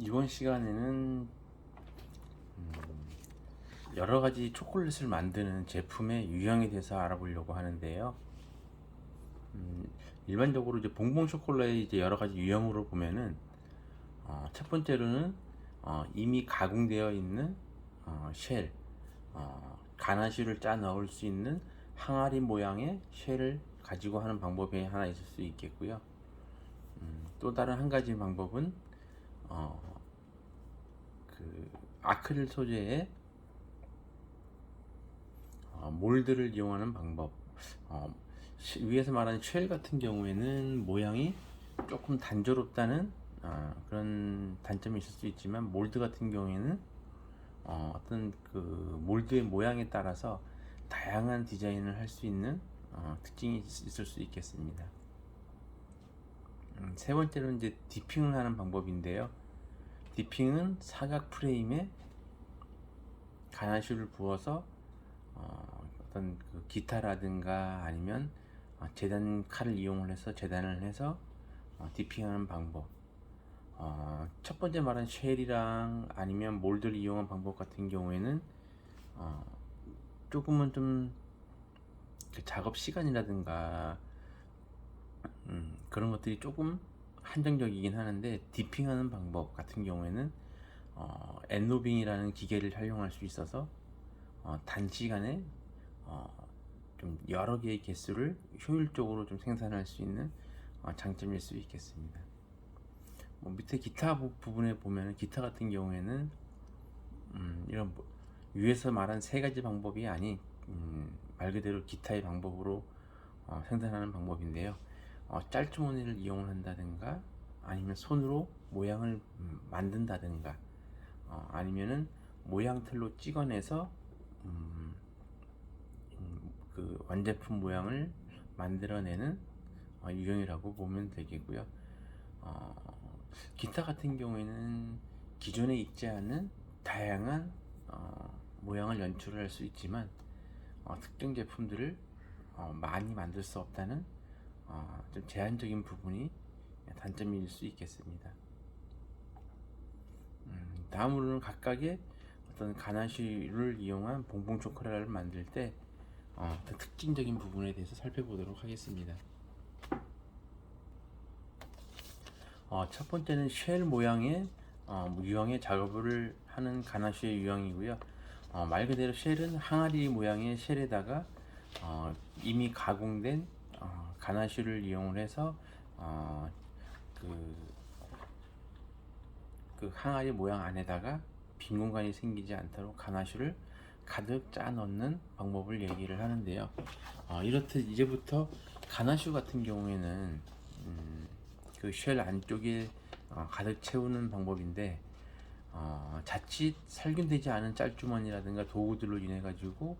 이번 시간에는 여러 가지 초콜릿을 만드는 제품의 유형에 대해서 알아보려고 하는데요. 일반적으로 이제 봉봉 초콜릿의 이제 여러 가지 유형으로 보면은 첫 번째로는 이미 가공되어 있는 쉘, 가나슈를 짜 넣을 수 있는 항아리 모양의 쉘을 가지고 하는 방법이 하나 있을 수 있겠고요. 또 다른 한 가지 방법은 어, 그 아크릴 소재의 몰드를 이용하는 방법. 어, 위에서 말하는 쉘 같은 경우에는 모양이 조금 단조롭다는 그런 단점이 있을 수 있지만, 몰드 같은 경우에는 어떤 그 몰드의 모양에 따라서 다양한 디자인을 할 수 있는 특징이 있을 수 있겠습니다. 세 번째로는 이제 디핑을 하는 방법인데요. 디핑은 사각 프레임에 가나슈를 부어서 어떤 그 기타라든가 아니면 재단 칼을 이용을 해서 재단을 해서 디핑하는 방법. 첫 번째 말한 쉘이랑 아니면 몰드를 이용한 방법 같은 경우에는 조금은 좀 그 작업 시간이라든가 그런 것들이 조금 한정적이긴 하는데, 디핑하는 방법 같은 경우에는 엔로빙이라는 기계를 활용할 수 있어서 단시간에 좀 여러 개의 개수를 효율적으로 좀 생산할 수 있는 장점일 수 있겠습니다. 밑에 기타 부분에 보면, 기타 같은 경우에는 이런 위에서 말한 세 가지 방법이 아닌 말 그대로 기타의 방법으로 생산하는 방법인데요. 짤주머니를 이용을 한다든가 아니면 손으로 모양을 만든다든가 아니면은 모양틀로 찍어내서 그 완제품 모양을 만들어내는 유형이라고 보면 되겠고요. 기타 같은 경우에는 기존에 있지 않은 다양한 모양을 연출할 수 있지만, 특정 제품들을 많이 만들 수 없다는 좀 제한적인 부분이 단점일 수 있겠습니다. 다음으로는 각각의 어떤 가나쉬를 이용한 봉봉 초콜릿을 만들 때 어떤 특징적인 부분에 대해서 살펴보도록 하겠습니다. 첫 번째는 쉘 모양의 유형의 작업을 하는 가나쉬의 유형이고요. 말 그대로 쉘은 항아리 모양의 쉘에다가 이미 가공된 가나쉬를 이용을 해서 그, 그 항아리 모양 안에다가 빈 공간이 생기지 않도록 가나쉬를 가득 짜 넣는 방법을 얘기를 하는데요. 이렇듯 이제부터 가나쉬 같은 경우에는 그 쉘 안쪽에 가득 채우는 방법인데, 자칫 살균되지 않은 짤주머니라든가 도구들로 인해 가지고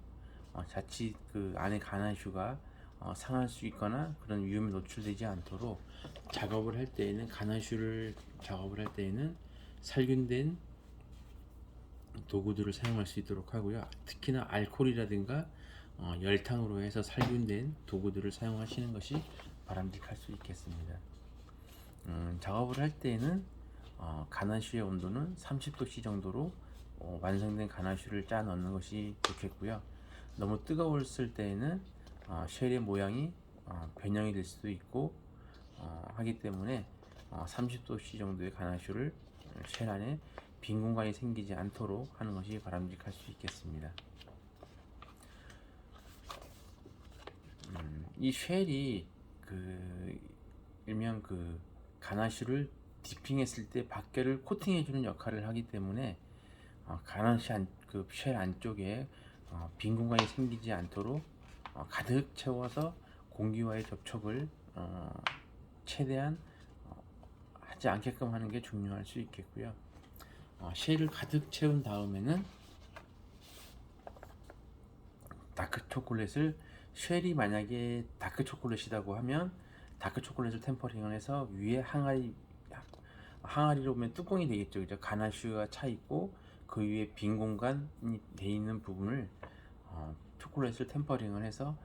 자칫 그 안에 가나슈가 상할 수 있거나 그런 위험에 노출되지 않도록 작업을 할 때에는, 가나슈를 작업을 할 때에는 살균된 도구들을 사용할 수 있도록 하고요. 특히나 알코올이라든가 열탕으로 해서 살균된 도구들을 사용하시는 것이 바람직할 수 있겠습니다. 작업을 할 때에는 가나슈의 온도는 30도씨 정도로 완성된 가나슈를 짜 넣는 것이 좋겠고요. 너무 뜨거웠을 때에는 쉘의 모양이 변형이 될 수도 있고 하기 때문에 30도씨 정도의 가나슈를 쉘 안에 빈 공간이 생기지 않도록 하는 것이 바람직할 수 있겠습니다. 이 쉘이 그 일명 그 가나슈를 디핑했을 때 밖에를 코팅해주는 역할을 하기 때문에 가나슈 그 쉘 안쪽에 빈 공간이 생기지 않도록 가득 채워서 공기와의 접촉을 최대한 하지 않게끔 하는 게 중요할 수 있겠고요. 쉘을 가득 채운 다음에는 다크 초콜릿을, 쉘이 만약에 다크 초콜릿이라고 하면 다크 초콜릿을 템퍼링을 해서 위에 항아리로 보면 뚜껑이 되겠죠. 그죠? 가나슈가 차 있고 그 위에 빈 공간이 돼 있는 부분을 초콜릿을 템퍼링을 해서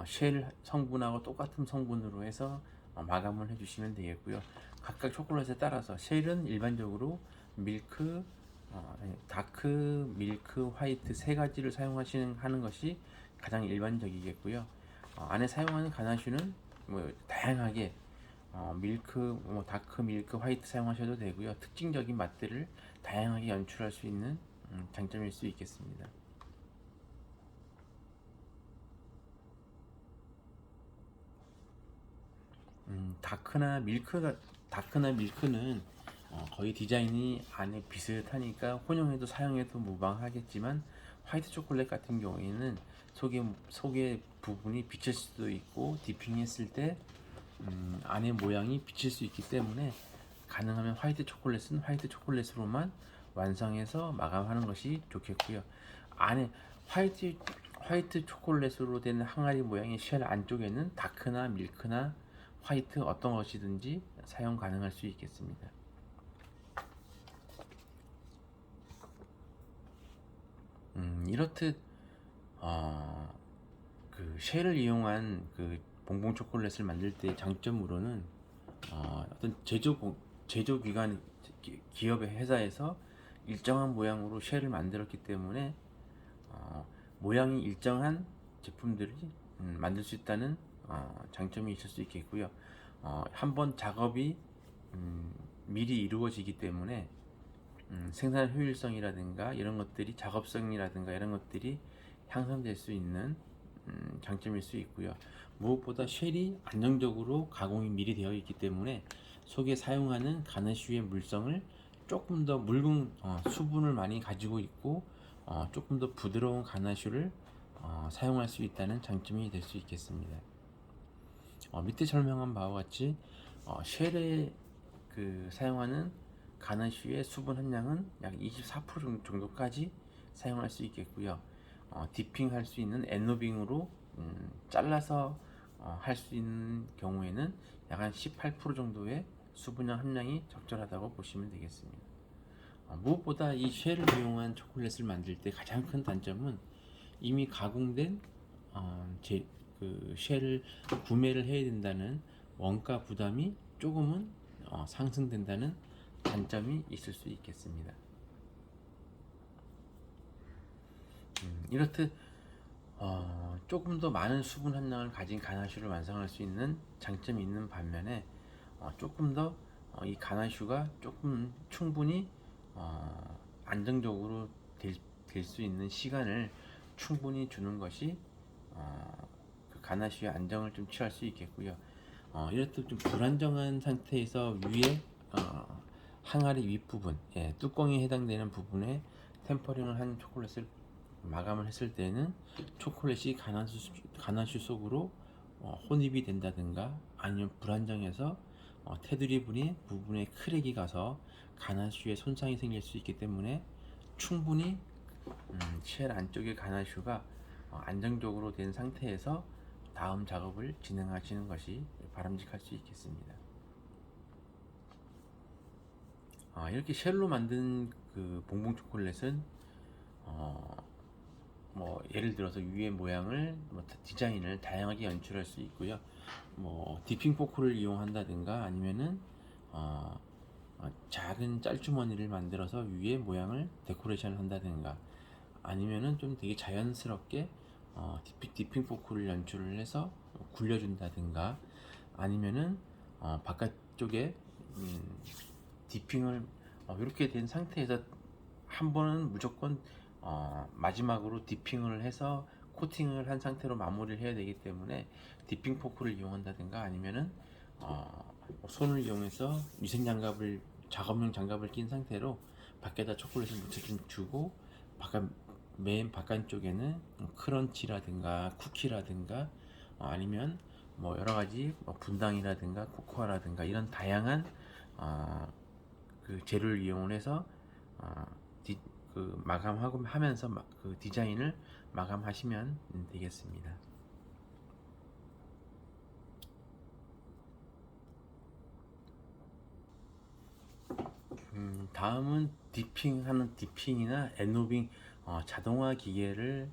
쉘 성분하고 똑같은 성분으로 해서 마감을 해주시면 되겠고요. 각각 초콜릿에 따라서 쉘은 일반적으로 밀크, 다크, 밀크, 화이트 세 가지를 하는 것이 가장 일반적이겠고요. 안에 사용하는 가나슈는 뭐 다양하게 밀크, 다크, 밀크, 화이트 사용하셔도 되고요. 특징적인 맛들을 다양하게 연출할 수 있는 장점일 수 있겠습니다. 다크나 밀크는 거의 디자인이 안에 비슷하니까 혼용해도 사용해도 무방하겠지만, 화이트 초콜릿 같은 경우에는 속에 부분이 비칠 수도 있고, 디핑했을 때 안에 모양이 비칠 수 있기 때문에 가능하면 화이트 초콜릿은 화이트 초콜릿으로만 완성해서 마감하는 것이 좋겠고요. 안에 화이트 초콜릿으로 된 항아리 모양의 쉘 안쪽에는 다크나 밀크나 화이트 어떤 것이든지 사용 가능할 수 있겠습니다. 이렇듯 그 쉘을 이용한 그 봉봉 초콜릿을 만들 때 장점으로는 어떤 제조 기관 기업의 회사에서 일정한 모양으로 쉘을 만들었기 때문에 모양이 일정한 제품들이 만들 수 있다는 장점이 있을 수 있겠고요. 한번 작업이 미리 이루어지기 때문에 생산 효율성이라든가 이런 것들이 작업성이라든가 이런 것들이 향상될 수 있는 장점일 수 있고요. 무엇보다 쉘이 안정적으로 가공이 미리 되어 있기 때문에 속에 사용하는 가나슈의 물성을 조금 더 묽은 수분을 많이 가지고 있고 조금 더 부드러운 가나슈를 사용할 수 있다는 장점이 될 수 있겠습니다. 밑에 설명한 바와 같이 쉘에 사용하는 가나슈의 수분 함량은 약 24% 정도까지 사용할 수 있겠고요. 디핑할 수 있는 엔노빙으로 잘라서 할 수 있는 경우에는 약 한 18% 정도의 수분량 함량이 적절하다고 보시면 되겠습니다. 무엇보다 이 쉘을 이용한 초콜릿을 만들 때 가장 큰 단점은 이미 가공된 쉘을 구매를 해야 된다는 원가 부담이 조금은 상승된다는 단점이 있을 수 있겠습니다. 이렇듯 조금 더 많은 수분 함량을 가진 가나슈를 완성할 수 있는 장점이 있는 반면에 조금 더 이 가나슈가 조금 충분히 안정적으로 될 수 있는 시간을 충분히 주는 것이 그 가나슈의 안정을 좀 취할 수 있겠고요. 이렇듯 좀 불안정한 상태에서 위에 항아리 윗부분, 뚜껑에 해당되는 부분에 템퍼링을 한 초콜릿을 마감을 했을 때는 초콜릿이 가나슈 속으로 혼입이 된다든가 아니면 불안정해서 테두리 부분에 크랙이 가서 가나슈에 손상이 생길 수 있기 때문에 충분히 쉘 안쪽의 가나슈가 안정적으로 된 상태에서 다음 작업을 진행하시는 것이 바람직할 수 있겠습니다. 이렇게 쉘로 만든 그 봉봉 초콜릿은 뭐 예를 들어서 위의 모양을 디자인을 다양하게 연출할 수 있고요. 뭐 디핑 포크를 이용한다든가 아니면은 작은 짤주머니를 만들어서 위에 모양을 데코레이션을 한다든가 아니면은 좀 되게 자연스럽게 디핑 포크를 연출을 해서 굴려준다든가 아니면은 바깥쪽에 디핑을 이렇게 된 상태에서 한 번은 무조건 마지막으로 디핑을 해서 코팅을 한 상태로 마무리를 해야 되기 때문에 디핑 포크를 이용한다든가 아니면은 손을 이용해서 작업용 장갑을 낀 상태로 밖에다 초콜릿을 묻혀주고 맨 바깥쪽에는 크런치라든가 쿠키라든가 아니면 뭐 여러가지 분당이라든가 코코아라든가 이런 다양한 그 재료를 이용해서 마감하고 하면서 그 디자인을 마감하시면 되겠습니다. 다음은 디핑이나 엔노빙 자동화 기계를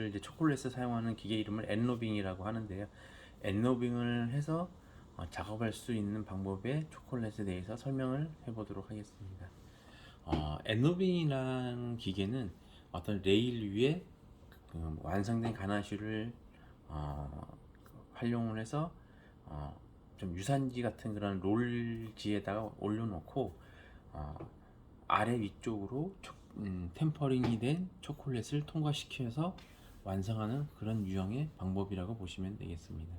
이제 초콜릿에 사용하는 기계 이름을 엔노빙이라고 하는데요. 엔노빙을 해서 작업할 수 있는 방법의 초콜릿에 대해서 설명을 해보도록 하겠습니다. 엔노빙이라는 기계는 어떤 레일 위에 완성된 가나슈를 활용을 해서 좀 유산지 같은 그런 롤지에다가 올려놓고 아래 위쪽으로 템퍼링이 된 초콜릿을 통과시켜서 완성하는 그런 유형의 방법이라고 보시면 되겠습니다.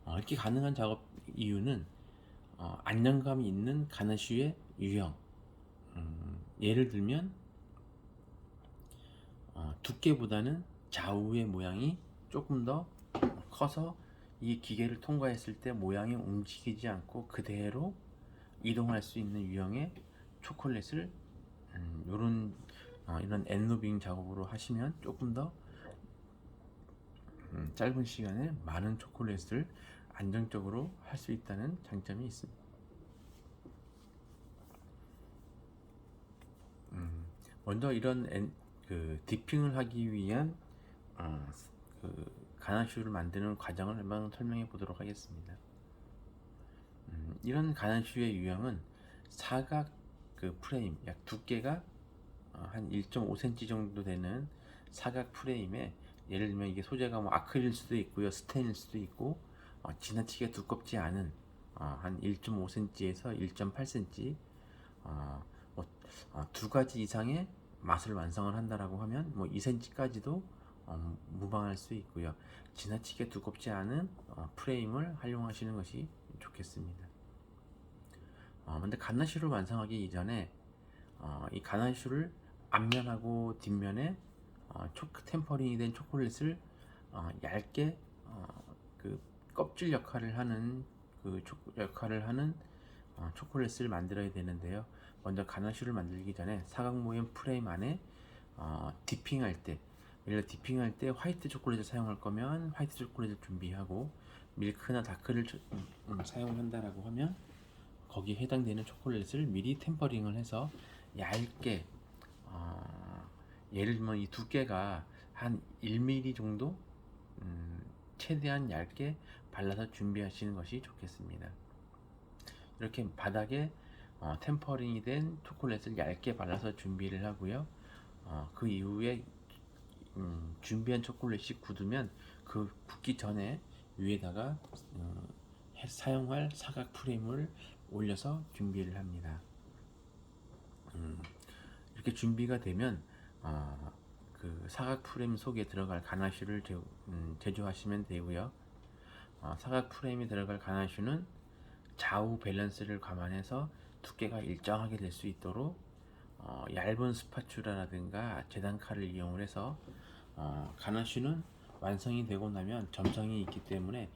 이렇게 가능한 작업 이유는 안정감이 있는 가나슈의 유형, 예를 들면 두께보다는 좌우의 모양이 조금 더 커서 이 기계를 통과했을 때 모양이 움직이지 않고 그대로 이동할 수 있는 유형의 초콜릿을 이런 엔로빙 작업으로 하시면 조금 더 짧은 시간에 많은 초콜릿을 안정적으로 할 수 있다는 장점이 있습니다. 먼저 이런 디핑을 하기 위한 가나슈를 만드는 과정을 한번 설명해 보도록 하겠습니다. 이런 가나슈의 유형은 사각 프레임, 약 두께가 한 1.5cm 정도 되는 사각 프레임에, 예를 들면 이게 소재가 뭐 아크릴 수도 있고요, 스텐일 수도 있고, 지나치게 두껍지 않은 한 1.5cm에서 1.8cm 두 가지 이상의 맛을 완성을 한다라고 하면 뭐 2cm까지도 무방할 수 있고요. 지나치게 두껍지 않은 프레임을 활용하시는 것이 좋겠습니다. 근데 가나슈를 완성하기 이전에 이 가나슈를 앞면하고 뒷면에 템퍼링이 된 초콜릿을 얇게 그 껍질 역할을 하는 초콜릿을 만들어야 되는데요. 먼저 가나슈를 만들기 전에 사각 모형 프레임 안에 디핑할 때, 예를 들어 디핑할 때 화이트 초콜릿을 사용할 거면 화이트 초콜릿을 준비하고, 밀크나 다크를 사용한다라고 하면 거기에 해당되는 초콜릿을 미리 템퍼링을 해서 얇게, 예를 들면 이 두께가 한 1mm 정도 최대한 얇게 발라서 준비하시는 것이 좋겠습니다. 이렇게 바닥에 템퍼링이 된 초콜릿을 얇게 발라서 준비를 하고요. 그 이후에 준비한 초콜릿이 굳으면 그 굳기 전에 위에다가 사용할 사각 프레임을 올려서 준비를 합니다. 이렇게 준비가 되면 그 사각 프레임 속에 들어갈 가나슈를 제조하시면 되고요. 사각 프레임에 들어갈 가나슈는 좌우 밸런스를 감안해서 두께가 일정하게 될 수 있도록 얇은 스파츌라라든가 재단칼을 이용을 해서, 가나슈는 완성이 되고 나면 점성이 있기 때문에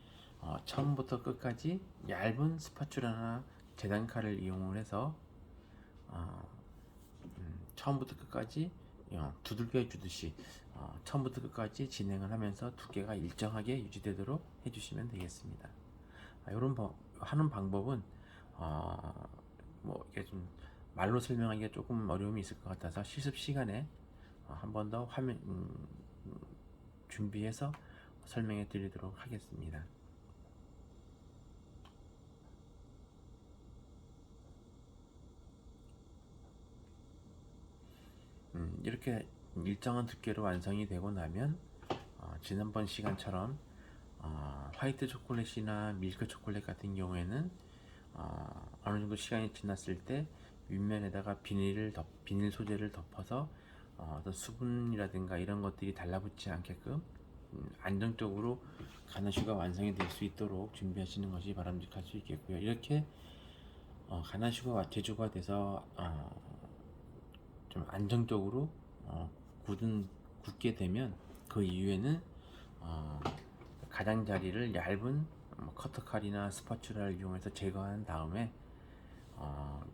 처음부터 끝까지 얇은 스파‌츌라나 재단칼을 이용을 해서 처음부터 끝까지 두들겨 주듯이 처음부터 끝까지 진행을 하면서 두께가 일정하게 유지되도록 해주시면 되겠습니다. 이런 하는 방법은 뭐 이게 좀 말로 설명하기가 조금 어려움이 있을 것 같아서 실습 시간에 한 번 더 화면 준비해서 설명해 드리도록 하겠습니다. 이렇게 일정한 두께로 완성이 되고 나면 지난번 시간처럼 화이트 초콜릿이나 밀크 초콜릿 같은 경우에는 어느 정도 시간이 지났을 때 윗면에다가 비닐 소재를 덮어서 어떤 수분이라든가 이런 것들이 달라붙지 않게끔 안정적으로 가나슈가 완성이 될 수 있도록 준비하시는 것이 바람직할 수 있겠고요. 이렇게 가나슈가 제조가 돼서 좀 안정적으로 굳게 되면 그 이후에는 가장자리를 얇은 커터칼이나 스파‌츌라를 이용해서 제거한 다음에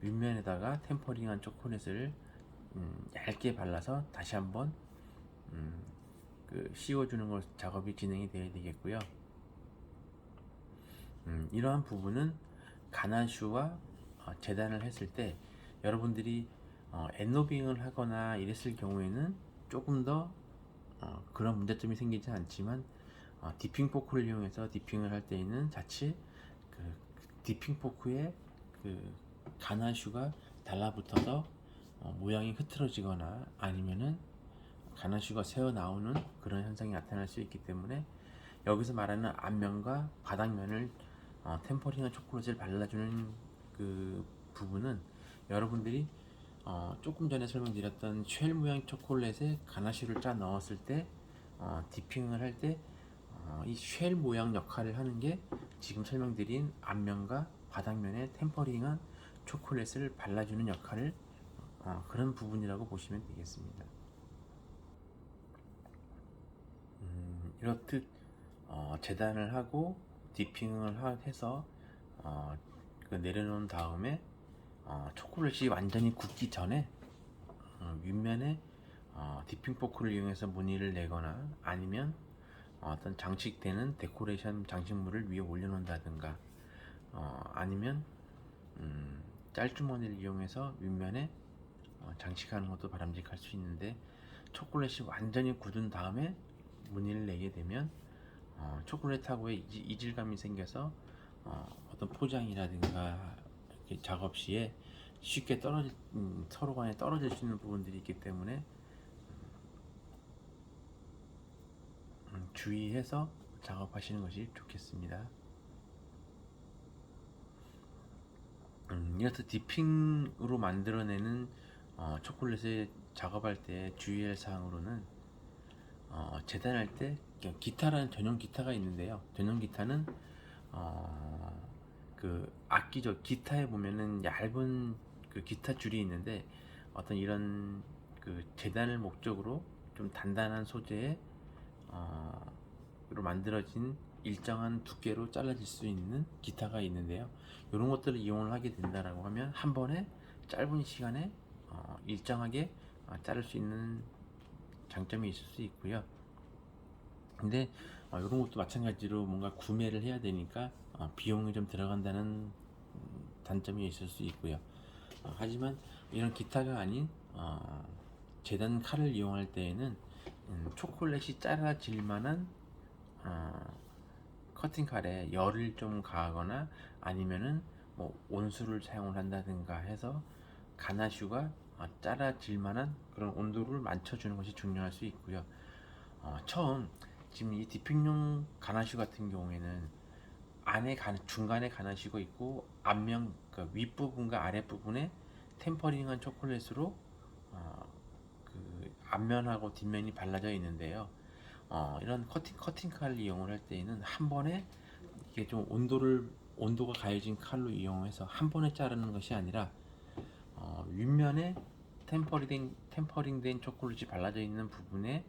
윗면에다가 템퍼링한 초콜릿을 얇게 발라서 다시 한번 씌워주는 것 작업이 진행이 되어야 되겠고요. 이러한 부분은 가나슈와 재단을 했을 때 여러분들이 엔로빙을 하거나 이랬을 경우에는 조금 더 그런 문제점이 생기지 않지만 디핑 포크를 이용해서 디핑을 할 때에는 자칫 그 디핑 포크에 그 가나슈가 달라붙어서 모양이 흐트러지거나 아니면은 가나슈가 새어 나오는 그런 현상이 나타날 수 있기 때문에 여기서 말하는 앞면과 바닥면을 템퍼링한 초콜릿을 발라주는 그 부분은 여러분들이 조금 전에 설명드렸던 쉘 모양 초콜릿에 가나슈를 짜 넣었을 때 디핑을 할 때 이 쉘 모양 역할을 하는 게 지금 설명드린 앞면과 바닥면에 템퍼링한 초콜릿을 발라주는 역할을 그런 부분이라고 보시면 되겠습니다. 이렇듯 재단을 하고 디핑을 해서 그 내려놓은 다음에 초콜릿이 완전히 굳기 전에 윗면에 디핑 포크를 이용해서 무늬를 내거나 아니면 어떤 장식되는 데코레이션 장식물을 위에 올려놓는다든가 아니면 짤주머니를 이용해서 윗면에 장식하는 것도 바람직할 수 있는데 초콜릿이 완전히 굳은 다음에 무늬를 내게 되면 초콜릿하고의 이질감이 생겨서 어떤 포장이라든가 작업 시에 쉽게 서로 간에 떨어질 수 있는 부분들이 있기 때문에 주의해서 작업하시는 것이 좋겠습니다. 이렇듯 디핑으로 만들어내는 초콜릿을 작업할 때 주의할 사항으로는 재단할 때 기타라는 전용 기타가 있는데요. 전용 기타는 그 악기죠. 기타에 보면은 얇은 그 기타 줄이 있는데 어떤 이런 그 재단을 목적으로 좀 단단한 소재의 로 만들어진 일정한 두께로 잘라질 수 있는 기타가 있는데요. 이런 것들을 이용을 하게 된다라고 하면 한 번에 짧은 시간에 일정하게 자를 수 있는 장점이 있을 수 있고요. 근데 이런 것도 마찬가지로 뭔가 구매를 해야 되니까 비용이 좀 들어간다는 단점이 있을 수 있고요. 하지만 이런 기타가 아닌 재단 칼을 이용할 때에는 초콜릿이 잘라질 만한 커팅 칼에 열을 좀 가하거나 아니면은 뭐 온수를 사용을 한다든가 해서 가나슈가 잘라질 만한 그런 온도를 맞춰주는 것이 중요할 수 있고요. 처음 지금 이 디핑용 가나슈 같은 경우에는 중간에 가나슈가 있고 앞면 그 윗부분과 아랫부분에 템퍼링한 초콜릿으로 그 앞면하고 뒷면이 발라져 있는데요. 이런 커팅 칼을 이용을 할 때에는 한 번에 이게 좀 온도가 가해진 칼로 이용해서 한 번에 자르는 것이 아니라 윗면에 템퍼링된 초콜릿이 발라져 있는 부분에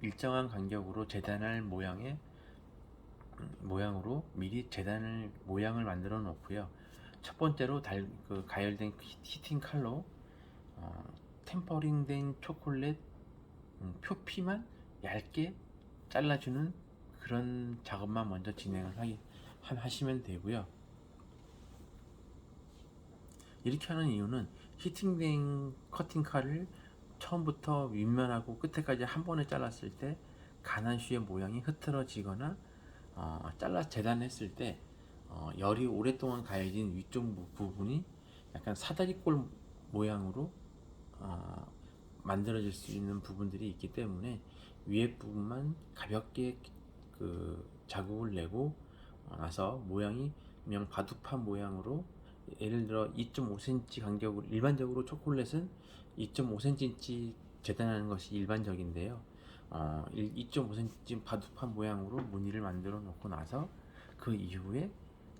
일정한 간격으로 재단할 모양으로 미리 재단을 모양을 만들어 놓고요. 첫 번째로 가열된 히팅 칼로 템퍼링된 초콜릿 표피만 얇게 잘라주는 그런 작업만 먼저 진행을 하시면 되고요. 이렇게 하는 이유는 히팅된 커팅 칼을 처음부터 윗면하고 끝에까지 한 번에 잘랐을 때 가난슈의 모양이 흐트러지거나 재단했을 때 열이 오랫동안 가해진 위쪽 부분이 약간 사다리꼴 모양으로 만들어질 수 있는 부분들이 있기 때문에 위에 부분만 가볍게 그 자국을 내고 나서 모양이 그냥 바둑판 모양으로 예를 들어 2.5cm 간격으로 일반적으로 초콜릿은 2.5cm 재단하는 것이 일반적인데요. 2.5cm 바둑판 모양으로 무늬를 만들어 놓고 나서 그 이후에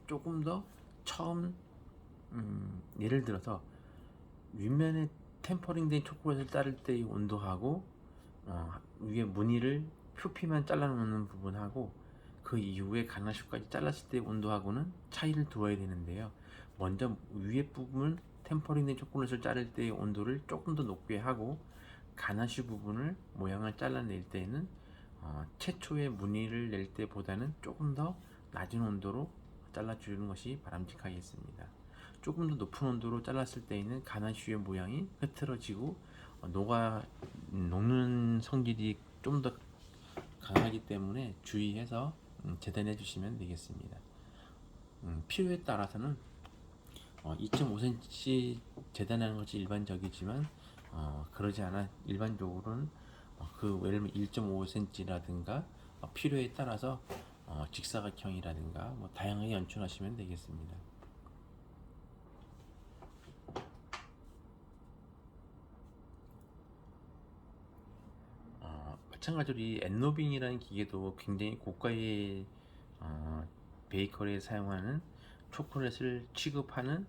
조금 더 처음 예를 들어서 윗면에 템퍼링된 초콜릿을 자를 때의 온도하고 위에 무늬를 표피만 잘라놓는 부분하고 그 이후에 가나슈까지 잘랐을 때의 온도하고는 차이를 두어야 되는데요. 먼저 위에 부분 템퍼링된 초콜릿을 자를 때의 온도를 조금 더 높게 하고 가나슈 부분을 모양을 잘라낼 때에는 최초의 무늬를 낼 때보다는 조금 더 낮은 온도로 잘라주는 것이 바람직하겠습니다. 조금 더 높은 온도로 잘랐을 때에는 가나슈의 모양이 흐트러지고 녹는 성질이 좀 더 강하기 때문에 주의해서 재단해 주시면 되겠습니다. 필요에 따라서는 2.5cm 재단하는 것이 일반적이지만 그러지 않아 일반적으로는 예를 들면 1.5cm라든가 필요에 따라서 직사각형이라든가 뭐 다양하게 연출하시면 되겠습니다. 마찬가지로 이 엔노빙이라는 기계도 굉장히 고가의 베이커리에 사용하는 초콜릿을 취급하는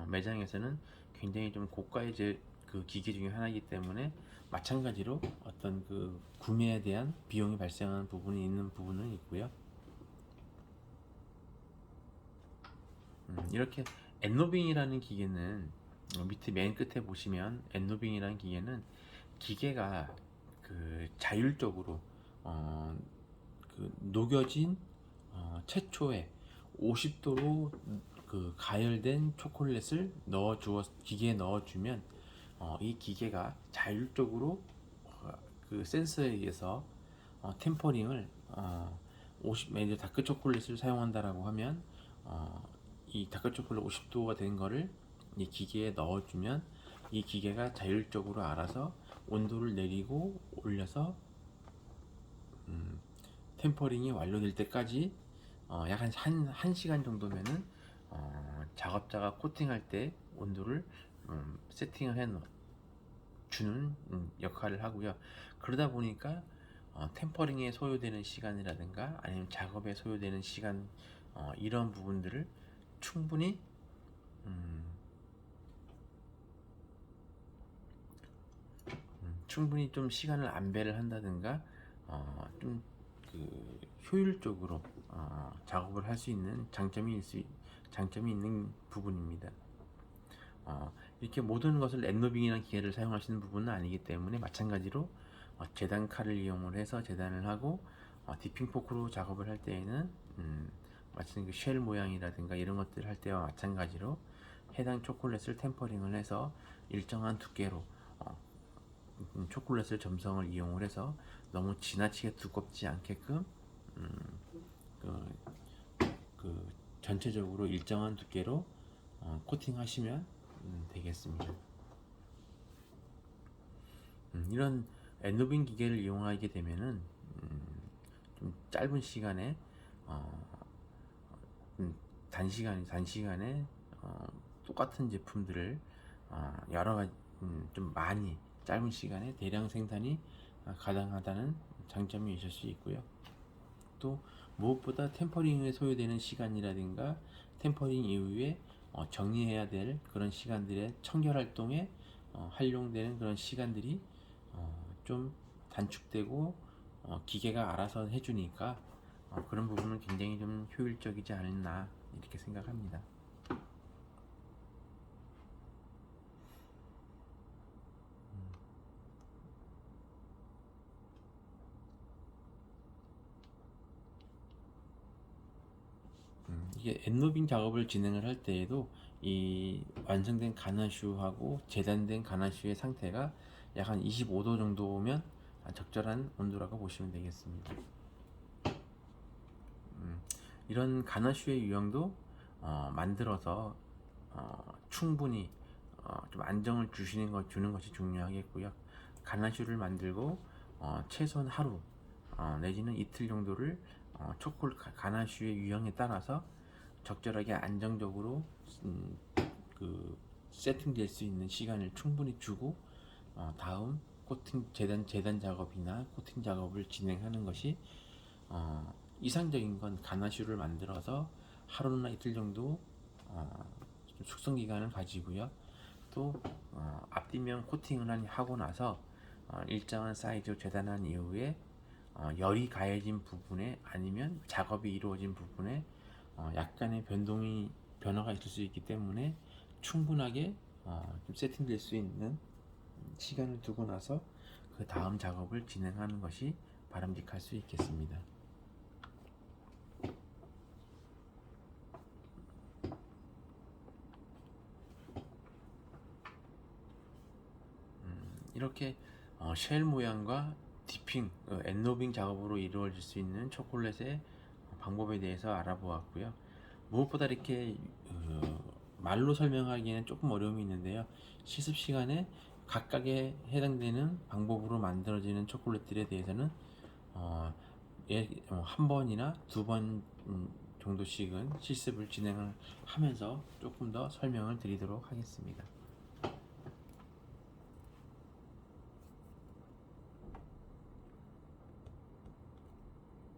매장에서는 굉장히 좀 고가의 그 기계 중에 하나이기 때문에 마찬가지로 어떤 그 구매에 대한 비용이 발생하는 부분이 있는 부분은 있고요. 이렇게 엔노빙이라는 기계는 밑에 맨 끝에 보시면 엔노빙이라는 기계는 기계가 그 자율적으로 그 녹여진 최초의 50도로 그 가열된 초콜릿을 기계에 넣어주면 이 기계가 자율적으로 그 센서에 의해서 템퍼링을 50, 다크 초콜릿을 사용한다라고 하면 이 다크 초콜릿 50도가 된 거를 이 기계에 넣어주면 이 기계가 자율적으로 알아서 온도를 내리고 올려서 템퍼링이 완료될 때까지 약 한 시간 정도면은 작업자가 코팅할 때 온도를 세팅을 해 주는 역할을 하고요. 그러다 보니까 템퍼링에 소요되는 시간이라든가 아니면 작업에 소요되는 시간 이런 부분들을 충분히 충분히 좀 시간을 안배를 한다든가 좀 그 효율적으로 작업을 할 수 있는 장점이 있는 부분입니다. 이렇게 모든 것을 엔노빙이라는 기계를 사용하시는 부분은 아니기 때문에 마찬가지로 재단 칼을 이용을 해서 재단을 하고 디핑 포크로 작업을 할 때에는 마치 그 쉘 모양이라든가 이런 것들을 할 때와 마찬가지로 해당 초콜릿을 템퍼링을 해서 일정한 두께로 초콜릿을 점성을 이용을 해서 너무 지나치게 두껍지 않게끔 그, 그 전체적으로 일정한 두께로 코팅하시면 되겠습니다. 이런 엔노빙 기계를 이용하게 되면은 좀 짧은 시간에 단시간에 똑같은 제품들을 여러 가지 좀 많이 짧은 시간에 대량 생산이 가능하다는 장점이 있을 수 있고요. 또 무엇보다 템퍼링에 소요되는 시간이라든가 템퍼링 이후에 정리해야 될 그런 시간들의 청결 활동에 활용되는 그런 시간들이 좀 단축되고 기계가 알아서 해주니까 그런 부분은 굉장히 좀 효율적이지 않나 이렇게 생각합니다. 이게 엔노빙 작업을 진행을 할 때에도 이 완성된 가나슈하고 재단된 가나슈의 상태가 약 한 25도 정도면 적절한 온도라고 보시면 되겠습니다. 이런 가나슈의 유형도 만들어서 충분히 좀 안정을 주는 것이 중요하겠고요. 가나슈를 만들고 최소한 하루 내지는 이틀 정도를 가나슈의 유형에 따라서 적절하게 안정적으로 그 세팅될 수 있는 시간을 충분히 주고 다음 재단 작업이나 코팅 작업을 진행하는 것이 이상적인 건 가나슈를 만들어서 하루나 이틀 정도 좀 숙성 기간을 가지고요. 또 앞뒤면 코팅을 하고 나서 일정한 사이즈로 재단한 이후에 열이 가해진 부분에 아니면 작업이 이루어진 부분에 약간의 변화가 있을 수 있기 때문에 충분하게 좀 세팅될 수 있는 시간을 두고 나서 그 다음 작업을 진행하는 것이 바람직할 수 있겠습니다. 이렇게 쉘 모양과 디핑, 엔노빙 작업으로 이루어질 수 있는 초콜릿의 방법에 대해서 알아보았고요. 무엇보다 이렇게 말로 설명하기에는 조금 어려움이 있는데요. 실습 시간에 각각에 해당되는 방법으로 만들어지는 초콜릿들에 대해서는 한 번이나 두 번 정도씩은 실습을 진행을 하면서 조금 더 설명을 드리도록 하겠습니다.